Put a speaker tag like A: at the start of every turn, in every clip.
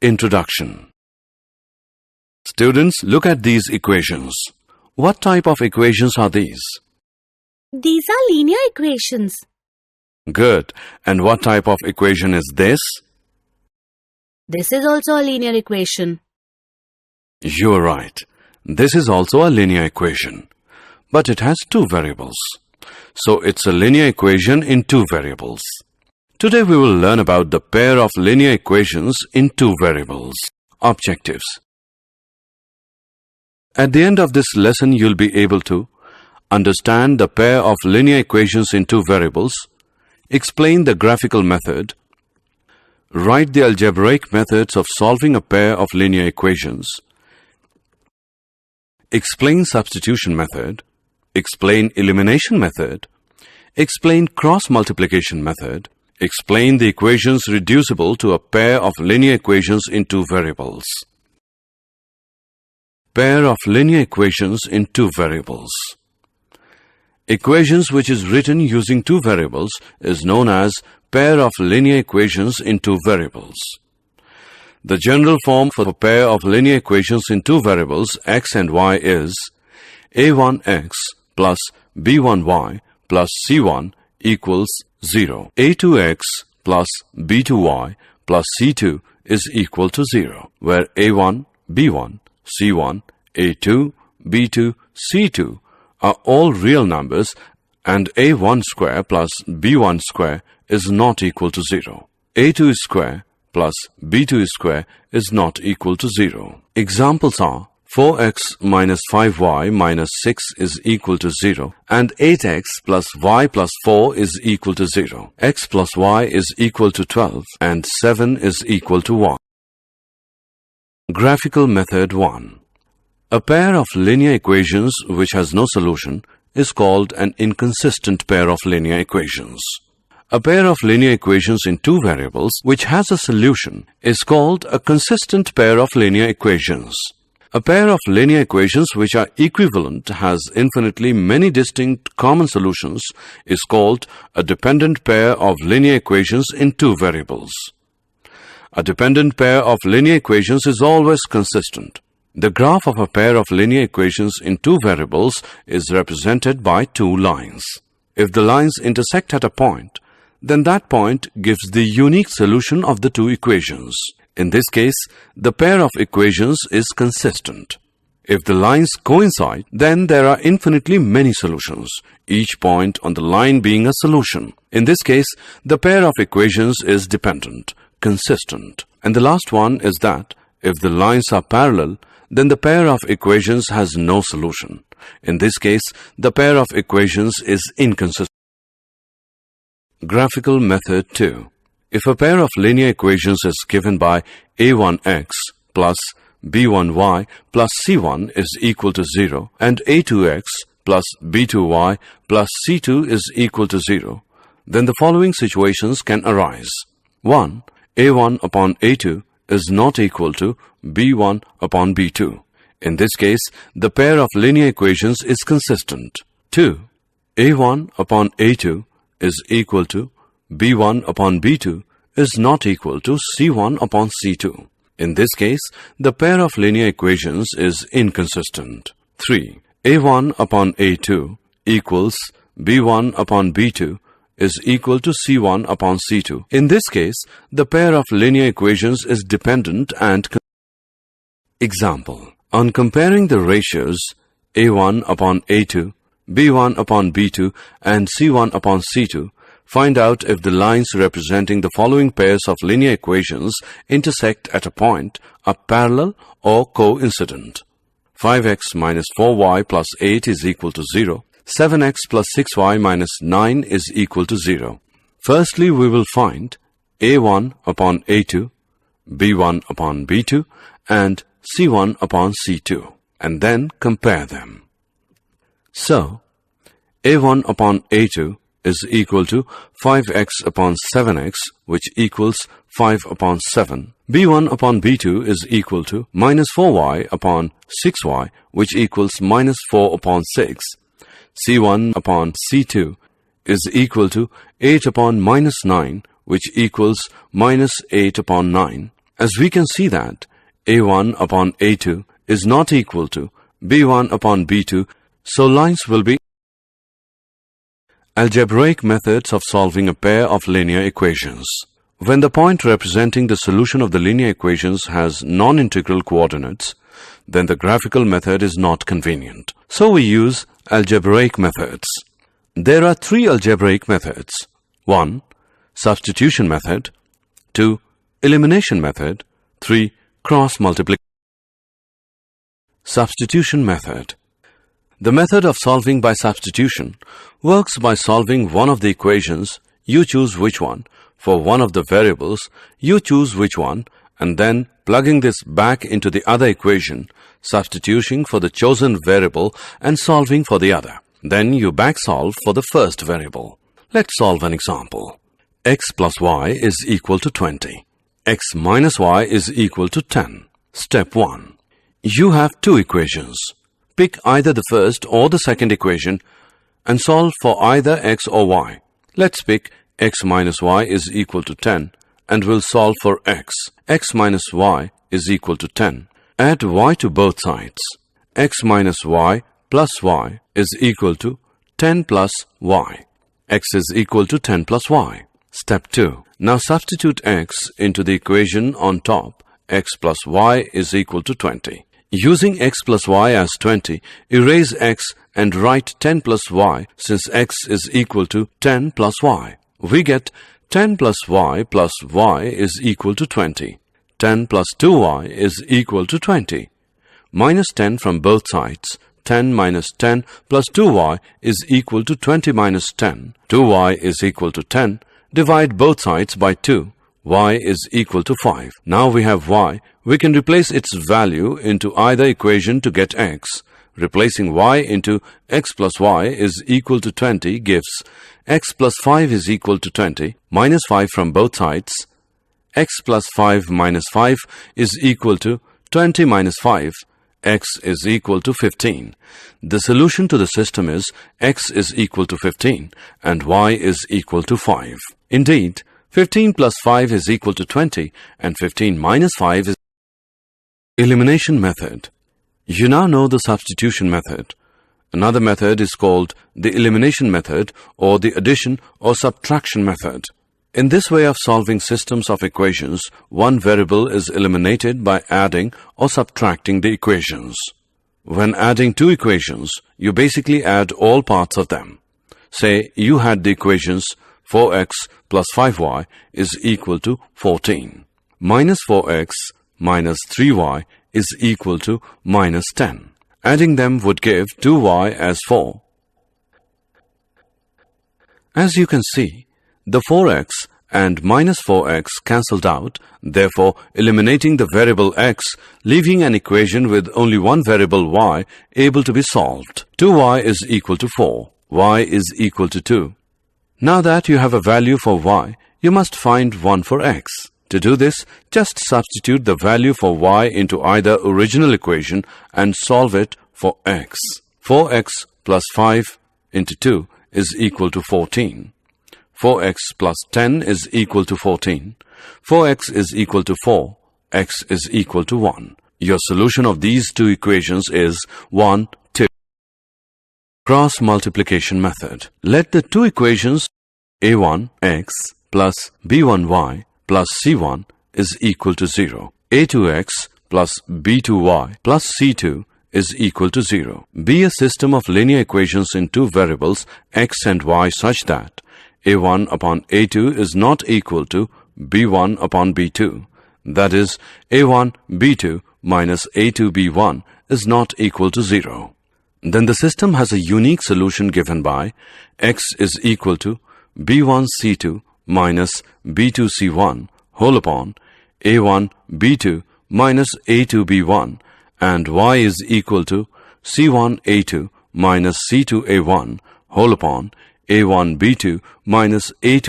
A: Introduction. Students, look at these equations. What type of equations are these?
B: These are linear equations.
A: Good. And what type of equation is this?
B: This is also a linear equation.
A: You're right. This is also a linear equation. But it has two variables. So it's a linear equation in two variables. Today we will learn about the pair of linear equations in two variables. Objectives. At the end of this lesson, you'll be able to understand the pair of linear equations in two variables, explain the graphical method, write the algebraic methods of solving a pair of linear equations, explain substitution method, explain elimination method, explain cross multiplication method, explain the equations reducible to a pair of linear equations in two variables. Pair of linear equations in two variables. Equations which is written using two variables is known as pair of linear equations in two variables. The general form for a pair of linear equations in two variables x and y is a1x plus b1y plus c1 equals 0. a2x plus b2y plus c2 is equal to 0, where a1, b1, c1, a2, b2, c2 are all real numbers and a1 square plus b1 square is not equal to 0. a2 square plus b2 square is not equal to 0. Examples are 4x minus 5y minus 6 is equal to 0 and 8x plus y plus 4 is equal to 0. X plus y is equal to 12 and 7 is equal to 1. Graphical method 1. A pair of linear equations which has no solution is called an inconsistent pair of linear equations. A pair of linear equations in two variables which has a solution is called a consistent pair of linear equations. A pair of linear equations which are equivalent has infinitely many distinct common solutions is called a dependent pair of linear equations in two variables. A dependent pair of linear equations is always consistent. The graph of a pair of linear equations in two variables is represented by two lines. If the lines intersect at a point, then that point gives the unique solution of the two equations. In this case, the pair of equations is consistent. If the lines coincide, then there are infinitely many solutions, each point on the line being a solution. In this case, the pair of equations is dependent, consistent. And the last one is that if the lines are parallel, then the pair of equations has no solution. In this case, the pair of equations is inconsistent. Graphical method 2. If a pair of linear equations is given by a1x plus b1y plus c1 is equal to 0 and a2x plus b2y plus c2 is equal to 0, then the following situations can arise. 1. a1 upon a2 is not equal to b1 upon b2. In this case, the pair of linear equations is consistent. 2. a1 upon a2 is equal to b1 upon b2 is not equal to c1 upon c2. In this case, the pair of linear equations is inconsistent. 3. a1 upon a2 equals b1 upon b2 is equal to c1 upon c2. In this case, the pair of linear equations is dependent and Example. On comparing the ratios a1 upon a2, b1 upon b2 and c1 upon c2, find out if the lines representing the following pairs of linear equations intersect at a point are parallel or coincident. 5x minus 4y plus 8 is equal to 0. 7x plus 6y minus 9 is equal to 0. Firstly, we will find a1 upon a2, b1 upon b2 and c1 upon c2 and then compare them. So, a1 upon a2 is equal to 5x upon 7x, which equals 5 upon 7. b1 upon b2 is equal to minus 4y upon 6y, which equals minus 4 upon 6. c1 upon c2 is equal to 8 upon minus 9, which equals minus 8 upon 9. as we can see that a1 upon a2 is not equal to b1 upon b2, so lines will be algebraic methods of solving a pair of linear equations. When the point representing the solution of the linear equations has non-integral coordinates, then the graphical method is not convenient. So we use algebraic methods. There are three algebraic methods. 1. Substitution method. 2. Elimination method. 3. Cross multiplication. Substitution method. The method of solving by substitution works by solving one of the equations, you choose which one. For one of the variables, you choose which one, and then plugging this back into the other equation, substituting for the chosen variable and solving for the other. Then you back solve for the first variable. Let's solve an example. X plus y is equal to 20. X minus y is equal to 10. Step 1. You have two equations. Pick either the first or the second equation and solve for either x or y. Let's pick x minus y is equal to 10 and we'll solve for x. X minus y is equal to 10. Add y to both sides. X minus y plus y is equal to 10 plus y. X is equal to 10 plus y. Step 2. Now substitute x into the equation on top. X plus y is equal to 20. Using x plus y as 20, erase x and write 10 plus y since x is equal to 10 plus y. We get 10 plus y is equal to 20. 10 plus 2y is equal to 20. Minus 10 from both sides. 10 minus 10 plus 2y is equal to 20 minus 10. 2y is equal to 10. Divide both sides by 2. Y is equal to 5. Now we have y. We can replace its value into either equation to get x. Replacing y into x plus y is equal to 20 gives x plus 5 is equal to 20, minus 5 from both sides. X plus 5 minus 5 is equal to 20 minus 5. X is equal to 15. The solution to the system is x is equal to 15 and y is equal to 5. Indeed, 15 plus 5 is equal to 20 and 15 minus 5 is elimination method. You now know the substitution method. Another method is called the elimination method or the addition or subtraction method. In this way of solving systems of equations, one variable is eliminated by adding or subtracting the equations. When adding two equations, you basically add all parts of them. Say you had the equations 4x plus 5y is equal to 14. Minus 4x minus 3y is equal to minus 10. Adding them would give 2y as 4. As you can see, the 4x and minus 4x cancelled out, therefore eliminating the variable x, leaving an equation with only one variable y able to be solved. 2y is equal to 4. Y is equal to 2. Now that you have a value for y, you must find one for x. To do this, just substitute the value for y into either original equation and solve it for x. 4x plus 5 into 2 is equal to 14. 4x plus 10 is equal to 14. 4x is equal to 4. X is equal to 1. Your solution of these two equations is 1, 2. Cross multiplication method. Let the two equations a1x plus b1y plus c1 is equal to 0. a2x plus b2y plus c2 is equal to 0. Be a system of linear equations in two variables x and y such that a1 upon a2 is not equal to b1 upon b2. That is, a1 b2 minus a2 b1 is not equal to 0. Then the system has a unique solution given by x is equal to b1 c2 minus b2 c1 whole upon a1 b2 minus a2 b1 and y is equal to c1 a2 minus c2 a1 whole upon a1 b2 minus a2.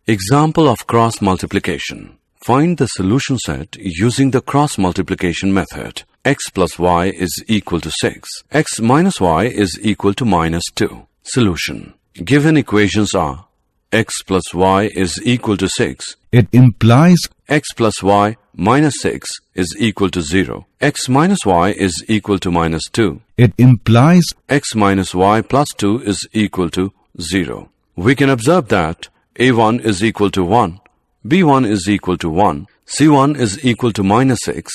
A: Example of cross multiplication. Find the solution set using the cross multiplication method. X plus y is equal to 6. X minus y is equal to minus 2. Solution. Given equations are x plus y is equal to 6.
C: It implies
A: X plus y minus 6 is equal to 0. X minus y is equal to minus 2.
C: it implies
A: X minus y plus 2 is equal to 0. We can observe that a1 is equal to 1, b1 is equal to 1, c1 is equal to minus 6,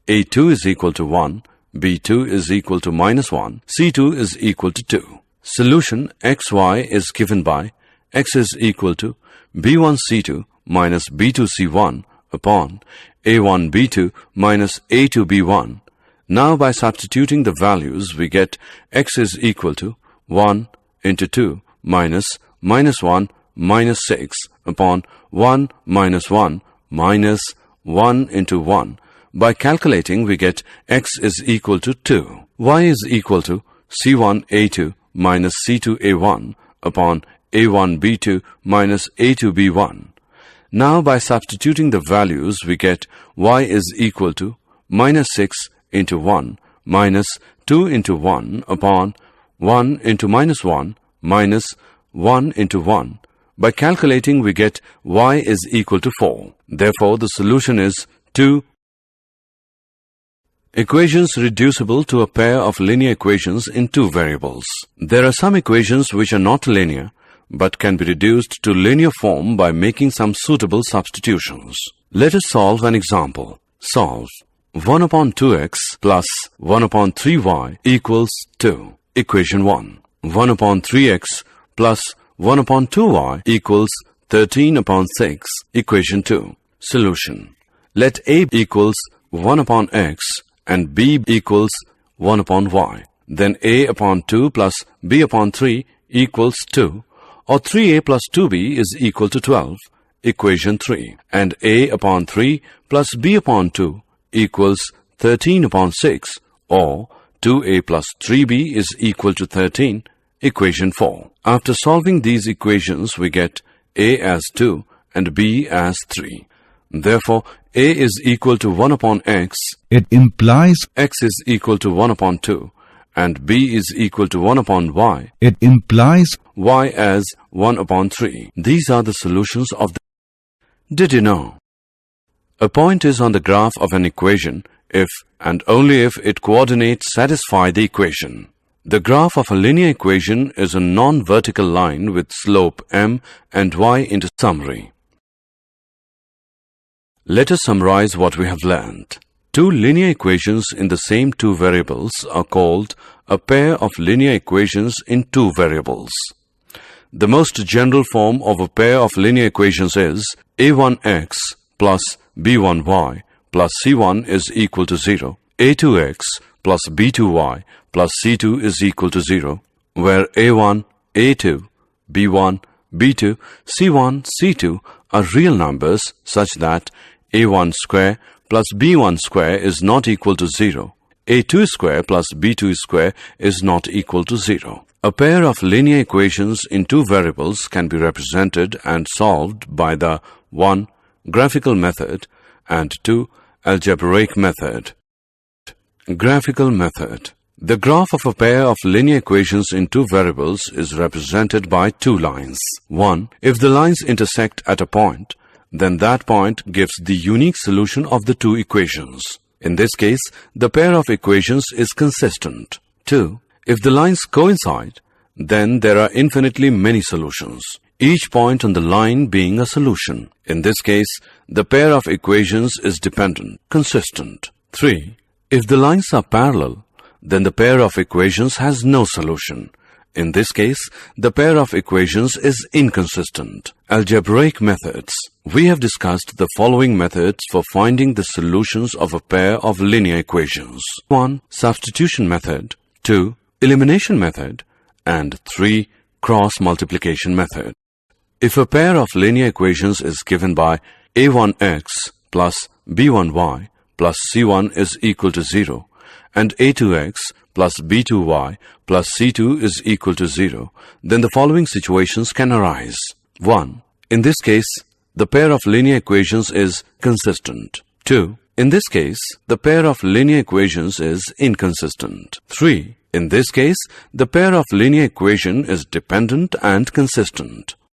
A: a2 is equal to 1, b2 is equal to minus 1, c2 is equal to 2. Solution xy is given by x is equal to b1 c2 minus b2 c1 upon a1 b2 minus a2 b1. Now by substituting the values we get x is equal to 1 into 2 minus minus 1 minus 6 upon 1 minus 1 minus 1 into 1. By calculating we get x is equal to 2. Y is equal to c1 a2 minus c2 a1 upon a1 b2 minus a2 b1. Now by substituting the values we get y is equal to minus 6 into 1 minus 2 into 1 upon 1 into minus 1 minus 1 into 1. By calculating we get y is equal to 4. Therefore the solution is 2. Equations reducible to a pair of linear equations in two variables. There are some equations which are not linear but can be reduced to linear form by making some suitable substitutions. Let us solve an example. Solve 1 upon 2x plus 1 upon 3y equals 2. Equation 1. 1 upon 3x plus 1 upon 2y equals 13 upon 6. Equation 2. Solution. Let a equals 1 upon x and b equals 1 upon y. Then a upon 2 plus b upon 3 equals 2. Or 3a plus 2b is equal to 12, equation 3. And a upon 3 plus b upon 2 equals 13 upon 6, or 2a plus 3b is equal to 13, equation 4. After solving these equations, we get a as 2 and b as 3. Therefore, a is equal to 1 upon x.
C: It implies
A: X is equal to 1 upon 2. And b is equal to 1 upon y.
C: It implies
A: Y as 1 upon 3. These are the solutions of the... Did you know? A point is on the graph of an equation if and only if its coordinates satisfy the equation. The graph of a linear equation is a non-vertical line with slope m and y into summary. Let us summarize what we have learned. Two linear equations in the same two variables are called a pair of linear equations in two variables. The most general form of a pair of linear equations is a1x plus b1y plus c1 is equal to 0, a2x plus b2y plus c2 is equal to 0, where a1, a2, b1, b2, c1, c2 are real numbers such that a1 square plus b1 square is not equal to 0. a2 square plus b2 square is not equal to 0. A pair of linear equations in two variables can be represented and solved by the 1. Graphical method and 2. Algebraic method. Graphical method. The graph of a pair of linear equations in two variables is represented by two lines. 1. If the lines intersect at a point, then that point gives the unique solution of the two equations. In this case, the pair of equations is consistent. 2. If the lines coincide, then there are infinitely many solutions, each point on the line being a solution. In this case, the pair of equations is dependent, consistent. 3. If the lines are parallel, then the pair of equations has no solution. In this case, the pair of equations is inconsistent. Algebraic methods. We have discussed the following methods for finding the solutions of a pair of linear equations. 1. Substitution method. 2. Elimination method. And 3. Cross multiplication method. If a pair of linear equations is given by a1x plus b1y plus c1 is equal to 0 and a2x plus b2y plus c2 is equal to 0, then the following situations can arise. 1. In this case, the pair of linear equations is consistent. 2. In this case, the pair of linear equations is inconsistent. 3. In this case, the pair of linear equation is dependent and consistent.